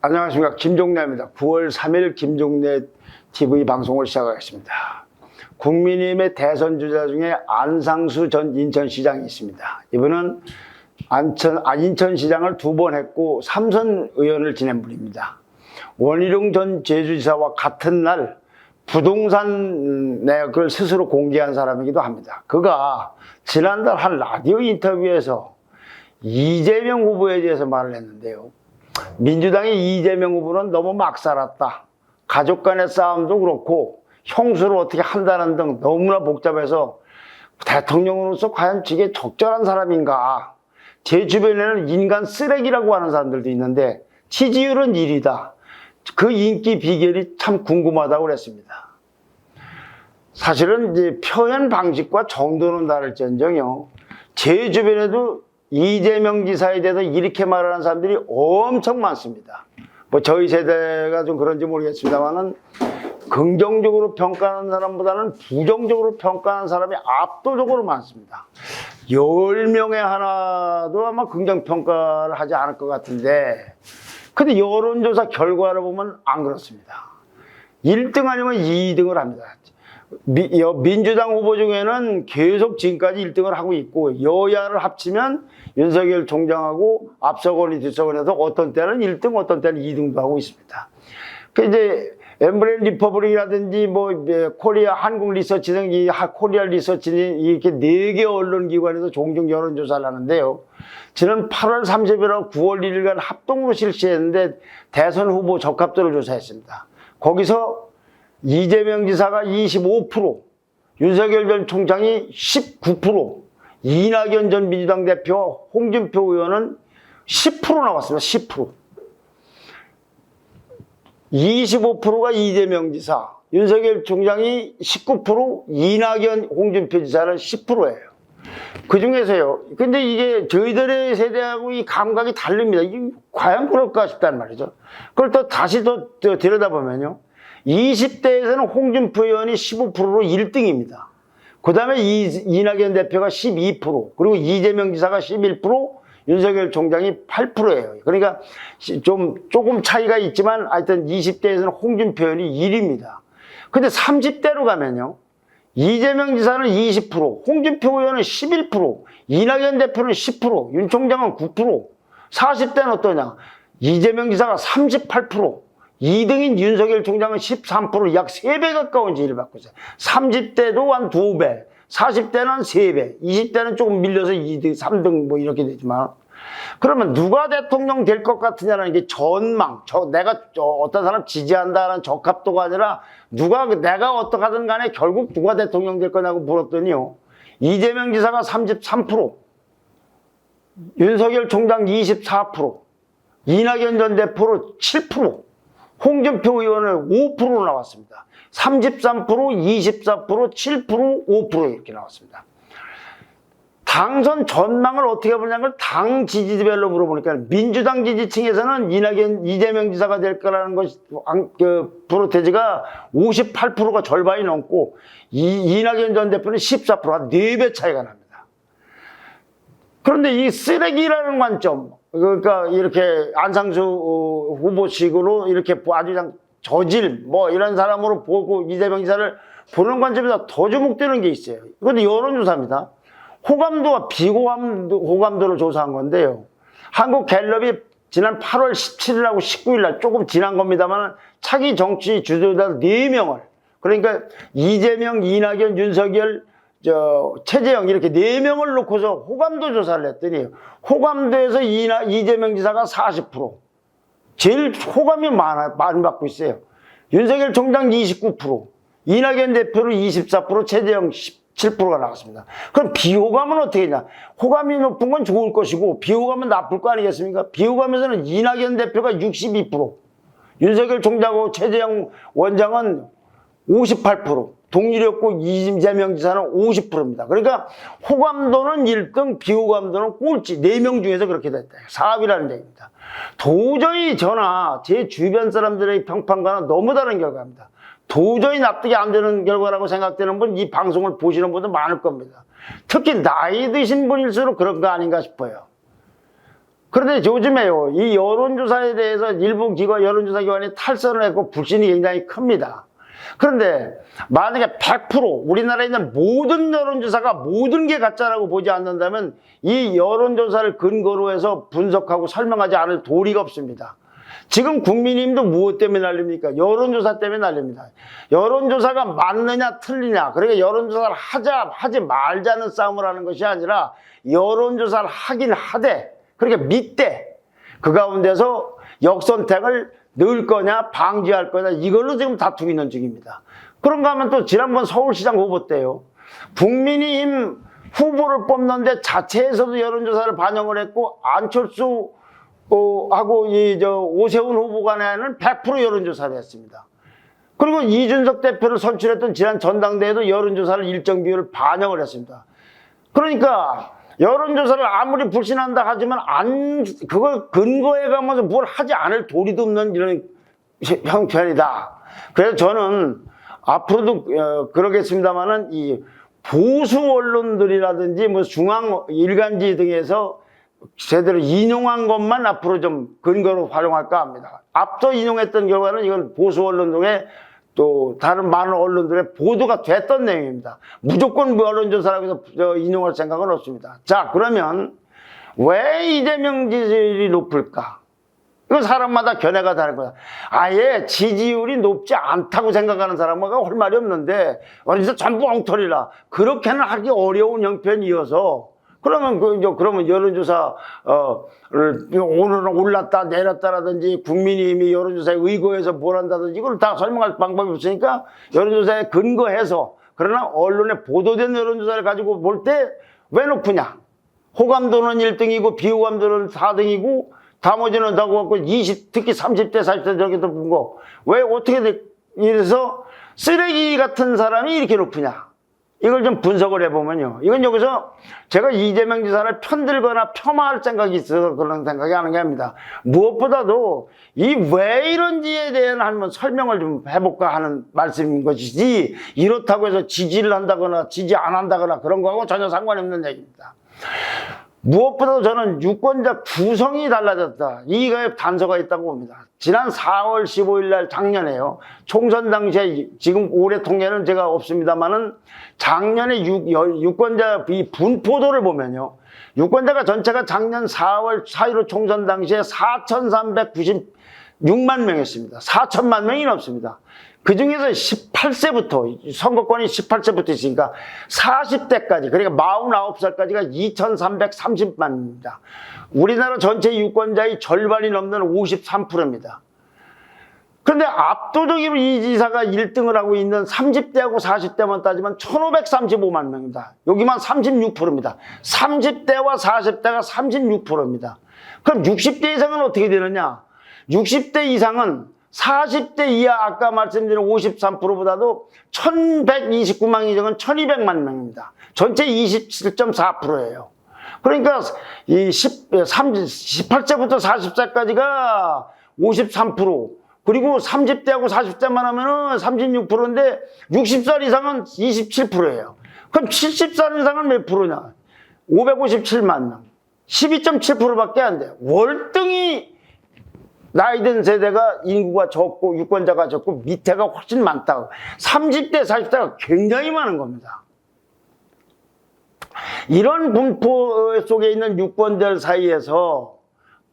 안녕하십니까, 김종래입니다. 9월 3일 김종래 TV 방송을 시작하겠습니다. 국민의힘의 대선 주자 중에 안상수 전 인천시장이 있습니다. 이분은 인천시장을 2번 했고 3선 의원을 지낸 분입니다. 원희룡 전 제주지사와 같은 날 부동산 내역을 스스로 공개한 사람이기도 합니다. 그가 지난달 한 라디오 인터뷰에서 이재명 후보에 대해서 말을 했는데요. 민주당의 이재명 후보는 너무 막 살았다. 가족 간의 싸움도 그렇고 형수를 어떻게 한다는 등 너무나 복잡해서 대통령으로서 과연 저게 적절한 사람인가. 제 주변에는 인간 쓰레기라고 하는 사람들도 있는데 지지율은 1위다. 그 인기 비결이 참 궁금하다고 그랬습니다. 사실은 이제 표현 방식과 정도는 다를지언정요. 제 주변에도 이재명 지사에 대해서 이렇게 말하는 사람들이 엄청 많습니다. 뭐 저희 세대가 좀 그런지 모르겠습니다만은 긍정적으로 평가하는 사람보다는 부정적으로 평가하는 사람이 압도적으로 많습니다. 10명에 하나도 아마 긍정평가를 하지 않을 것 같은데, 근데 여론조사 결과를 보면 안 그렇습니다. 1등 아니면 2등을 합니다. 민주당 후보 중에는 계속 지금까지 1등을 하고 있고, 여야를 합치면 윤석열 총장하고 앞서거니 뒤서거니해서 어떤 때는 1등, 어떤 때는 2등도 하고 있습니다. 그 이제 엠브레인 리퍼블릭이라든지 뭐 코리아 한국 리서치 등 이 코리아 리서치 이렇게 4개 언론기관에서 종종 여론조사를 하는데요. 지난 8월 30일하고 9월 1일간 합동으로 실시했는데 대선 후보 적합도를 조사했습니다. 거기서 이재명 지사가 25%, 윤석열 전 총장이 19%, 이낙연 전 민주당 대표와 홍준표 의원은 10% 나왔습니다. 10%. 25%가 이재명 지사, 윤석열 총장이 19%, 이낙연, 홍준표 지사는 10%예요. 그 중에서요. 근데 이게 저희들의 세대하고 이 감각이 다릅니다. 이게 과연 그럴까 싶다는 말이죠. 그걸 또 다시 또 들여다보면요. 20대에서는 홍준표 의원이 15%로 1등입니다. 그 다음에 이낙연 대표가 12%, 그리고 이재명 지사가 11%, 윤석열 총장이 8%예요. 그러니까 조금 차이가 있지만 하여튼 20대에서는 홍준표 의원이 1위입니다. 근데 30대로 가면요. 이재명 지사는 20%, 홍준표 의원은 11%, 이낙연 대표는 10%, 윤 총장은 9%, 40대는 어떠냐? 이재명 지사가 38%, 2등인 윤석열 총장은 13%, 약 3배 가까운 지지를 받고 있어요. 30대도 한 2배, 40대는 3배, 20대는 조금 밀려서 2등, 3등 뭐 이렇게 되지만, 그러면 누가 대통령 될 것 같으냐는 게 전망, 내가 어떤 사람 지지한다는 적합도가 아니라 내가 어떡하든 간에 결국 누가 대통령 될 거냐고 물었더니요. 이재명 지사가 33%, 윤석열 총장 24%, 이낙연 전 대표 7%, 홍준표 의원은 5% 나왔습니다. 33%, 24%, 7%, 5% 이렇게 나왔습니다. 당선 전망을 어떻게 보냐면 당 지지별로 물어보니까 민주당 지지층에서는 이재명 지사가 될 거라는 것이 프로테지가 58%가 절반이 넘고 이낙연 전 대표는 14%가 4배 차이가 납니다. 그런데 이 쓰레기라는 관점, 그러니까 이렇게 안상수 후보식으로 이렇게 아주 그냥 저질 뭐 이런 사람으로 보고 이재명 지사를 보는 관점에서 더 주목되는 게 있어요. 이것도 여론조사입니다. 호감도와 비호감도를 조사한 건데요. 한국갤럽이 지난 8월 17일하고 19일 날 조금 지난 겁니다만 차기 정치 주도자 4명을, 그러니까 이재명, 이낙연, 윤석열, 최재형 이렇게 4명을 놓고서 호감도 조사를 했더니 호감도에서 이재명 지사가 40%, 제일 호감이 많이 받고 있어요. 윤석열 총장 29%, 이낙연 대표는 24%, 최재형 7%가 나왔습니다. 그럼 비호감은 어떻게 되냐? 호감이 높은 건 좋을 것이고 비호감은 나쁠 거 아니겠습니까? 비호감에서는 이낙연 대표가 62%, 윤석열 총장하고 최재형 원장은 58%, 동일이었고 이재명 지사는 50%입니다. 그러니까 호감도는 1등, 비호감도는 꼴찌. 4명 중에서 그렇게 됐다. 사업이라는 얘기입니다. 도저히 저나 제 주변 사람들의 평판과는 너무 다른 결과입니다. 도저히 납득이 안 되는 결과라고 생각되는 분, 이 방송을 보시는 분도 많을 겁니다. 특히 나이 드신 분일수록 그런 거 아닌가 싶어요. 그런데 요즘에요, 이 여론조사에 대해서 일부 기관, 여론조사 기관이 탈선을 했고 불신이 굉장히 큽니다. 그런데 만약에 100% 우리나라에 있는 모든 여론조사가 모든 게 가짜라고 보지 않는다면 이 여론조사를 근거로 해서 분석하고 설명하지 않을 도리가 없습니다. 지금 국민의힘도 무엇 때문에 난립니까? 여론조사 때문에 난립니다. 여론조사가 맞느냐 틀리냐, 그러니까 여론조사를 하지 말자는 싸움을 하는 것이 아니라 여론조사를 하긴 하되, 그러니까 믿되 그 가운데서 역선택을 넣을 거냐 방지할 거냐, 이걸로 지금 다투고 있는 중입니다. 그런가 하면 또 지난번 서울시장 후보 때요, 국민의힘 후보를 뽑는데 자체에서도 여론조사를 반영을 했고, 안철수 하고 오세훈 후보 간에는 100% 여론조사를 했습니다. 그리고 이준석 대표를 선출했던 지난 전당대회도 여론조사를 일정 비율을 반영을 했습니다. 그러니까 여론조사를 아무리 불신한다 하지만 그걸 근거해 가면서 뭘 하지 않을 도리도 없는 이런 형편이다. 그래서 저는 앞으로도 그러겠습니다만은 이 보수 언론들이라든지 뭐 중앙 일간지 등에서 제대로 인용한 것만 앞으로 좀 근거로 활용할까 합니다. 앞서 인용했던 결과는 이건 보수 언론 중에 또 다른 많은 언론들의 보도가 됐던 내용입니다. 무조건 언론조사라고 해서 인용할 생각은 없습니다. 자, 그러면 왜 이재명 지지율이 높을까? 이건 사람마다 견해가 다른 거야. 아예 지지율이 높지 않다고 생각하는 사람은 할 말이 없는데 어디서 전부 엉터리라, 그렇게는 하기 어려운 형편이어서, 그러면 여론조사를 오늘은 올랐다 내렸다라든지 국민의힘이 여론조사에 의거해서 뭘 한다든지 이걸 다 설명할 방법이 없으니까 여론조사에 근거해서, 그러나 언론에 보도된 여론조사를 가지고 볼 때 왜 높으냐? 호감도는 1등이고 비호감도는 4등이고 나머지는 다 갖고 특히 30대 40대 저렇게 높은 거 왜 어떻게 이래서 쓰레기 같은 사람이 이렇게 높으냐? 이걸 좀 분석을 해보면요, 이건 여기서 제가 이재명 지사를 편들거나 폄하할 생각이 있어서 그런 생각이 하는 게 아닙니다. 무엇보다도 이 왜 이런지에 대한 한번 설명을 좀 해볼까 하는 말씀인 것이지, 이렇다고 해서 지지를 한다거나 지지 안 한다거나 그런 거하고 전혀 상관이 없는 얘기입니다. 무엇보다도 저는 유권자 구성이 달라졌다, 이거에 단서가 있다고 봅니다. 지난 4월 15일 날 작년에요, 총선 당시에, 지금 올해 통계는 제가 없습니다만은 작년에 유권자 이 분포도를 보면요, 유권자가 전체가 작년 4월 4.15 총선 당시에 4,396만 명이었습니다. 4천만 명이 넘습니다. 그 중에서 18세부터, 선거권이 18세부터 있으니까 40대까지, 그러니까 49살까지가 2,330만입니다. 우리나라 전체 유권자의 절반이 넘는 53%입니다. 그런데 압도적으로 이 지사가 1등을 하고 있는 30대하고 40대만 따지면 1,535만 명입니다. 여기만 36%입니다. 30대와 40대가 36%입니다. 그럼 60대 이상은 어떻게 되느냐? 60대 이상은 40대 이하, 아까 말씀드린 53%보다도 1,129만 이상은 1,200만 명입니다. 전체 27.4%예요. 그러니까 이 18세부터 40세까지가 53%, 그리고 30대하고 40대만 하면은 36%인데 60살 이상은 27%예요. 그럼 70살 이상은 몇 프로냐? 557만 명. 12.7%밖에 안 돼요. 월등히 나이 든 세대가 인구가 적고 유권자가 적고 밑에가 훨씬 많다고. 30대, 40대가 굉장히 많은 겁니다. 이런 분포 속에 있는 유권자들 사이에서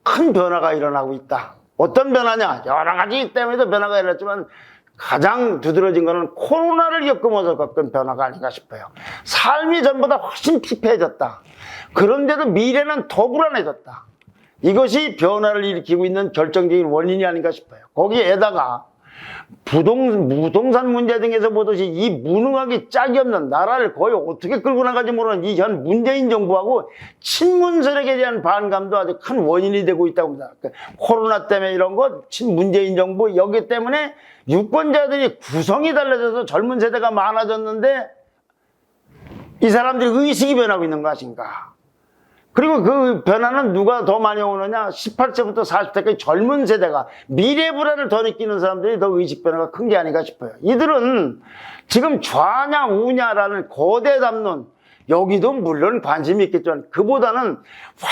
큰 변화가 일어나고 있다. 어떤 변화냐? 여러 가지 때문에도 변화가 일어났지만 가장 두드러진 것은 코로나를 겪으면서 겪은 변화가 아닌가 싶어요. 삶이 전보다 훨씬 피폐해졌다. 그런데도 미래는 더 불안해졌다. 이것이 변화를 일으키고 있는 결정적인 원인이 아닌가 싶어요. 거기에다가 부동산 문제 등에서 보듯이 이 무능하기 짝이 없는, 나라를 거의 어떻게 끌고 나갈지 모르는 이 현 문재인 정부하고 친문 세력에 대한 반감도 아주 큰 원인이 되고 있다고 합니다. 코로나 때문에 이런 것, 친문재인 정부, 여기 때문에 유권자들이 구성이 달라져서 젊은 세대가 많아졌는데 이 사람들이 의식이 변하고 있는 것인가? 그리고 그 변화는 누가 더 많이 오느냐? 18세부터 40세까지 젊은 세대가, 미래 불안을 더 느끼는 사람들이 더 의식 변화가 큰 게 아닌가 싶어요. 이들은 지금 좌냐 우냐라는 거대 담론, 여기도 물론 관심이 있겠지만 그보다는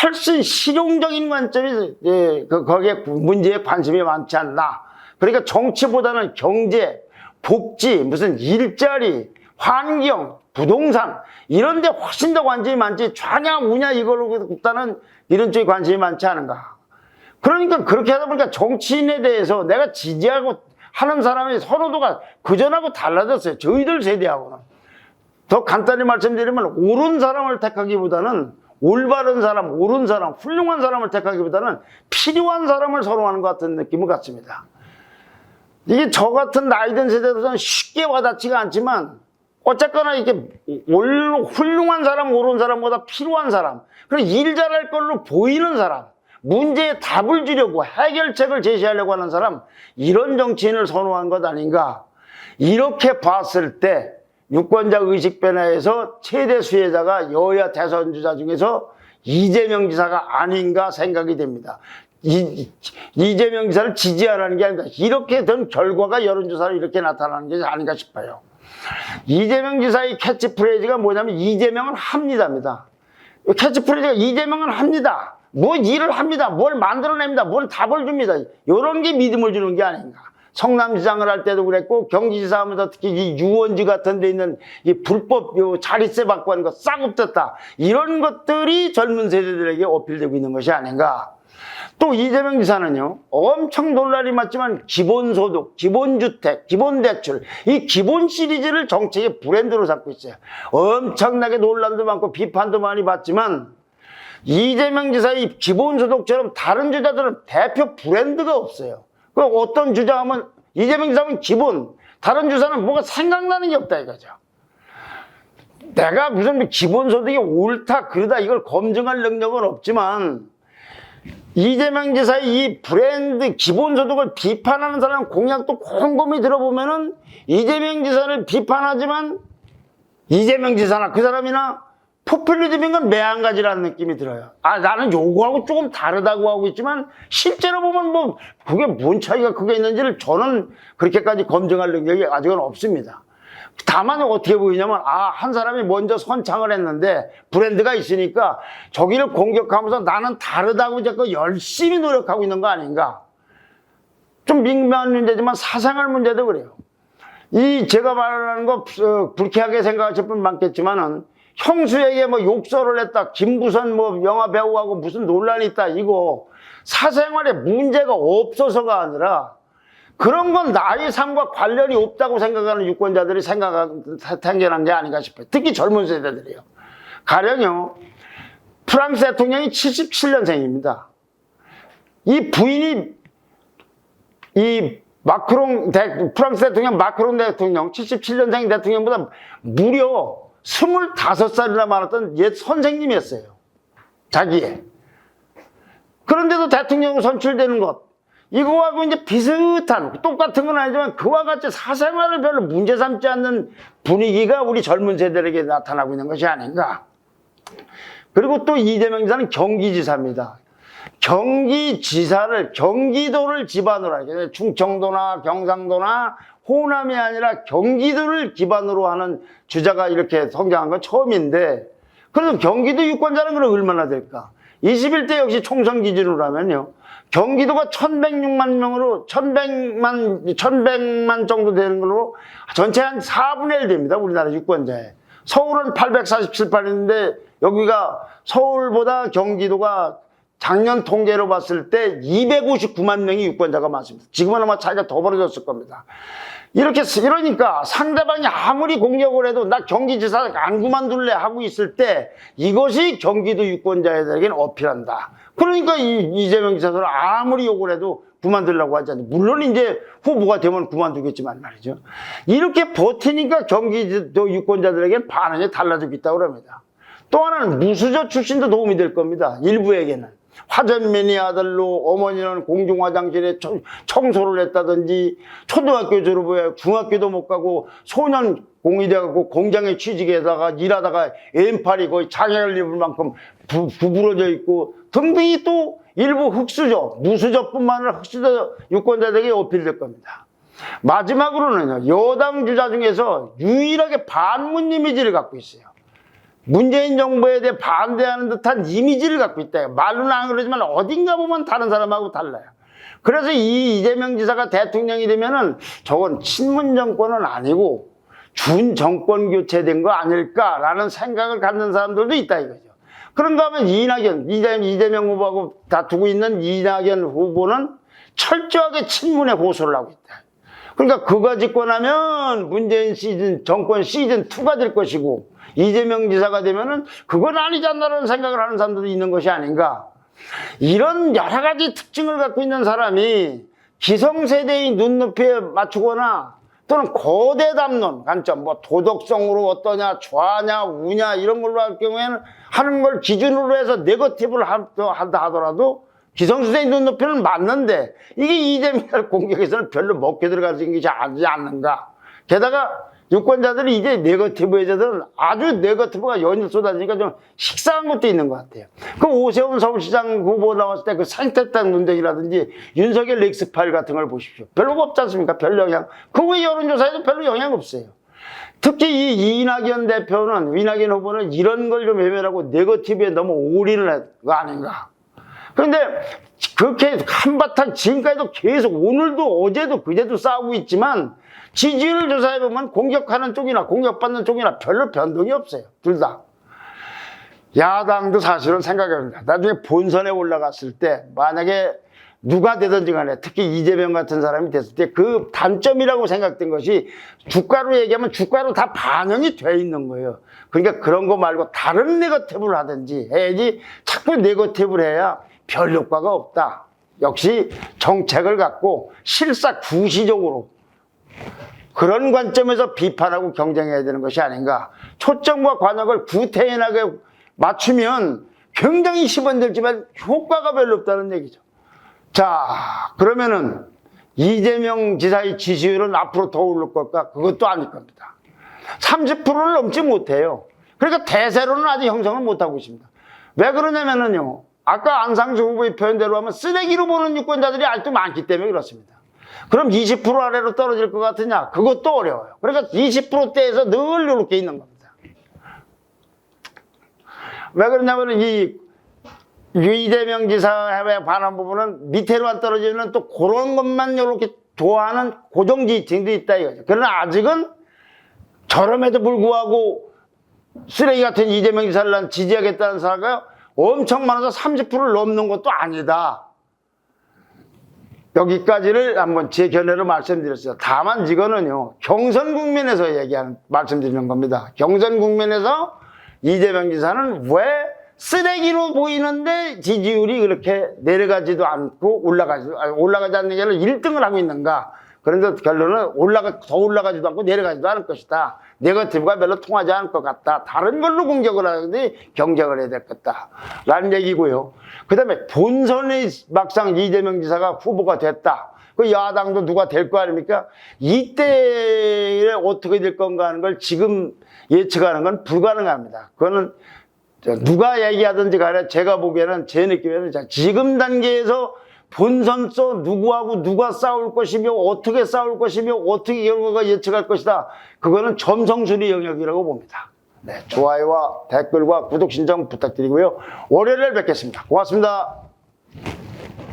훨씬 실용적인 관점이 거기에 문제에 관심이 많지 않나. 그러니까 정치보다는 경제, 복지, 무슨 일자리, 환경, 부동산 이런 데 훨씬 더 관심이 많지 좌냐 우냐 이걸로보다는 이런 쪽에 관심이 많지 않은가. 그러니까 그렇게 하다 보니까 정치인에 대해서 내가 지지하고 하는 사람의 선호도가 그전하고 달라졌어요. 저희들 세대하고는. 더 간단히 말씀드리면 옳은 사람을 택하기보다는 올바른 사람, 옳은 사람, 훌륭한 사람을 택하기보다는 필요한 사람을 선호하는 것 같은 느낌을 갖습니다. 이게 저 같은 나이든 세대들은 쉽게 와닿지가 않지만 어쨌거나 이게 훌륭한 사람, 옳은 사람보다 필요한 사람, 그리고 일 잘할 걸로 보이는 사람, 문제에 답을 주려고 해결책을 제시하려고 하는 사람, 이런 정치인을 선호한 것 아닌가. 이렇게 봤을 때 유권자 의식 변화에서 최대 수혜자가 여야 대선 주자 중에서 이재명 지사가 아닌가 생각이 됩니다. 이재명 지사를 지지하라는 게 아닙니다. 이렇게 된 결과가 여론조사로 이렇게 나타나는 게 아닌가 싶어요. 이재명 지사의 캐치프레이즈가 뭐냐면 이재명은 합니다입니다. 캐치프레이즈가 이재명은 합니다. 뭐 일을 합니다. 뭘 만들어냅니다. 뭘 답을 줍니다. 이런 게 믿음을 주는 게 아닌가. 성남시장을 할 때도 그랬고 경기지사 하면서 특히 이 유원지 같은 데 있는 이 불법 자릿세 받고 하는 거 싹 없었다. 이런 것들이 젊은 세대들에게 어필되고 있는 것이 아닌가. 또 이재명 지사는요, 엄청 논란이 많지만 기본소득, 기본주택, 기본대출, 이 기본 시리즈를 정책의 브랜드로 삼고 있어요. 엄청나게 논란도 많고 비판도 많이 받지만 이재명 지사의 기본소득처럼 다른 주자들은 대표 브랜드가 없어요. 그 어떤 주자하면 이재명 지사는 기본, 다른 주자는 뭐가 생각나는 게 없다 이거죠. 내가 무슨 기본소득이 옳다 그러다 이걸 검증할 능력은 없지만 이재명 지사의 이 브랜드 기본소득을 비판하는 사람 공약도 곰곰이 들어보면은 이재명 지사를 비판하지만 이재명 지사나 그 사람이나 포퓰리즘인 건 매한가지라는 느낌이 들어요. 아, 나는 요거하고 조금 다르다고 하고 있지만 실제로 보면 뭐 그게 뭔 차이가 크게 있는지를 저는 그렇게까지 검증할 능력이 아직은 없습니다. 다만 어떻게 보이냐면 한 사람이 먼저 선창을 했는데 브랜드가 있으니까 저기를 공격하면서 나는 다르다고 자꾸 열심히 노력하고 있는 거 아닌가. 좀 민감한 문제지만 사생활 문제도 그래요. 이 제가 말하는 거 불쾌하게 생각하실 분 많겠지만은 형수에게 뭐 욕설을 했다, 김부선 뭐 영화 배우하고 무슨 논란이 있다, 이거 사생활에 문제가 없어서가 아니라 그런 건 나의 삶과 관련이 없다고 생각하는 유권자들이 생겨난 게 아닌가 싶어요. 특히 젊은 세대들이요. 가령요, 프랑스 대통령이 77년생입니다. 이 부인이 프랑스 대통령 마크롱 대통령 77년생 대통령보다 무려 25살이나 많았던 옛 선생님이었어요. 자기의. 그런데도 대통령으로 선출되는 것. 이거하고 이제 비슷한, 똑같은 건 아니지만 그와 같이 사생활을 별로 문제 삼지 않는 분위기가 우리 젊은 세대에게 나타나고 있는 것이 아닌가. 그리고 또 이재명 지사는 경기지사입니다. 경기도를 기반으로 하게, 충청도나 경상도나 호남이 아니라 경기도를 기반으로 하는 주자가 이렇게 성장한 건 처음인데, 그래도 경기도 유권자는 그럼 얼마나 될까? 21대 역시 총선 기준으로 하면요, 경기도가 1106만 명으로 1100만 정도 되는 걸로 전체 한 4분의 1 됩니다. 우리나라 유권자에. 서울은 847, 8인데 여기가 서울보다 경기도가 작년 통계로 봤을 때 259만 명이 유권자가 많습니다. 지금은 아마 차이가 더 벌어졌을 겁니다. 이러니까 상대방이 아무리 공격을 해도 나 경기지사 안 그만둘래 하고 있을 때 이것이 경기도 유권자들에게는 어필한다. 그러니까 이재명 지사는 아무리 욕을 해도 그만두려고 하지 않아요. 물론 이제 후보가 되면 그만두겠지만 말이죠. 이렇게 버티니까 경기도 유권자들에게는 반응이 달라지고 있다고 합니다. 또 하나는 무수저 출신도 도움이 될 겁니다. 일부에게는. 화전매니 아들로 어머니는 공중화장실에 청소를 했다든지 초등학교 졸업에 중학교도 못 가고 소년 공이 돼갖고 공장에 취직해다가 일하다가 왼팔이 거의 장애를 입을 만큼 구부러져 있고 등등이 또 일부 흑수저, 무수저뿐만 아니라 흑수저 유권자들에게 어필될 겁니다. 마지막으로는요, 여당 주자 중에서 유일하게 반문 이미지를 갖고 있어요. 문재인 정부에 대해 반대하는 듯한 이미지를 갖고 있다. 말로는 안 그러지만 어딘가 보면 다른 사람하고 달라요. 그래서 이 이재명 지사가 대통령이 되면은 저건 친문 정권은 아니고 준 정권 교체된 거 아닐까라는 생각을 갖는 사람들도 있다 이거죠. 그런가 하면 이재명 후보하고 다투고 있는 이낙연 후보는 철저하게 친문에 호소를 하고 있다. 그러니까 그가 집권하면 문재인 정권 시즌2가 될 것이고 이재명 지사가 되면은 그건 아니지 않나라는 생각을 하는 사람들도 있는 것이 아닌가. 이런 여러 가지 특징을 갖고 있는 사람이 기성세대의 눈높이에 맞추거나 또는 거대 담론, 관점, 뭐 도덕성으로 어떠냐, 좌냐, 우냐 이런 걸로 할 경우에는 하는 걸 기준으로 해서 네거티브를 한다 하더라도 기성세대의 눈높이는 맞는데 이게 이재명을 공격해서는 별로 먹게 들어갈 수 있는 것이 아니지 않는가. 게다가 유권자들이 이제 네거티브 여자들은 아주 네거티브가 연일 쏟아지니까 좀 식상한 것도 있는 것 같아요. 그 오세훈 서울시장 후보 나왔을 때 그 생태땅 논쟁이라든지 윤석열 렉스파일 같은 걸 보십시오. 별로 없지 않습니까? 별 영향. 그 외 여론조사에도 별로 영향 없어요. 특히 이 이낙연 후보는 이런 걸 좀 외면하고 네거티브에 너무 올인을 한 거 아닌가. 그런데 그렇게 한바탕 지금까지도 계속 오늘도 어제도 그제도 싸우고 있지만 지지율 조사해보면 공격하는 쪽이나 공격받는 쪽이나 별로 변동이 없어요. 둘 다. 야당도 사실은 생각해봅니다. 나중에 본선에 올라갔을 때 만약에 누가 되든지 간에 특히 이재명 같은 사람이 됐을 때 그 단점이라고 생각된 것이 주가로 얘기하면 주가로 다 반영이 돼 있는 거예요. 그러니까 그런 거 말고 다른 네거티브를 하든지 해야지 자꾸 네거티브를 해야 별 효과가 없다. 역시 정책을 갖고 실사구시적으로 그런 관점에서 비판하고 경쟁해야 되는 것이 아닌가. 초점과 관역을 구태연하게 맞추면 굉장히 시번들지만 효과가 별로 없다는 얘기죠. 자, 그러면은 이재명 지사의 지지율은 앞으로 더 오를 걸까? 그것도 아닐 겁니다. 30%를 넘지 못해요. 그러니까 대세로는 아직 형성을 못하고 있습니다. 왜 그러냐면은요, 아까 안상수 후보의 표현대로 하면 쓰레기로 보는 유권자들이 아직도 많기 때문에 그렇습니다. 그럼 20% 아래로 떨어질 것 같으냐? 그것도 어려워요. 그러니까 20%대에서 늘 이렇게 있는 겁니다. 왜 그러냐면 이재명 지사에 관한 부분은 밑에로만 떨어지면 또 그런 것만 이렇게 좋아하는 고정지층도 있다 이거죠. 그러나 아직은 저럼에도 불구하고 쓰레기 같은 이재명 지사를 지지하겠다는 사람가 엄청 많아서 30%를 넘는 것도 아니다. 여기까지를 한번 제 견해로 말씀드렸어요. 다만 이거는요, 경선 국면에서 말씀드리는 겁니다. 경선 국면에서 이재명 지사는 왜 쓰레기로 보이는데 지지율이 그렇게 내려가지도 않고 올라가지 않는 게 아니라 1등을 하고 있는가. 그런데 결론은 더 올라가지도 않고 내려가지도 않을 것이다. 네거티브가 별로 통하지 않을 것 같다. 다른 걸로 공격을 하는데 경쟁을 해야 될 것이다. 라는 얘기고요. 그 다음에 본선에 막상 이재명 지사가 후보가 됐다. 그 야당도 누가 될 거 아닙니까? 이때에 어떻게 될 건가 하는 걸 지금 예측하는 건 불가능합니다. 그거는 누가 얘기하든지 간에 제가 보기에는 제 느낌에는 지금 단계에서 본선서 누구하고 누가 싸울 것이며 어떻게 싸울 것이며 어떻게 결과가 예측할 것이다. 그거는 점성술의 영역이라고 봅니다. 네, 좋아요와 댓글과 구독 신청 부탁드리고요. 월요일에 뵙겠습니다. 고맙습니다.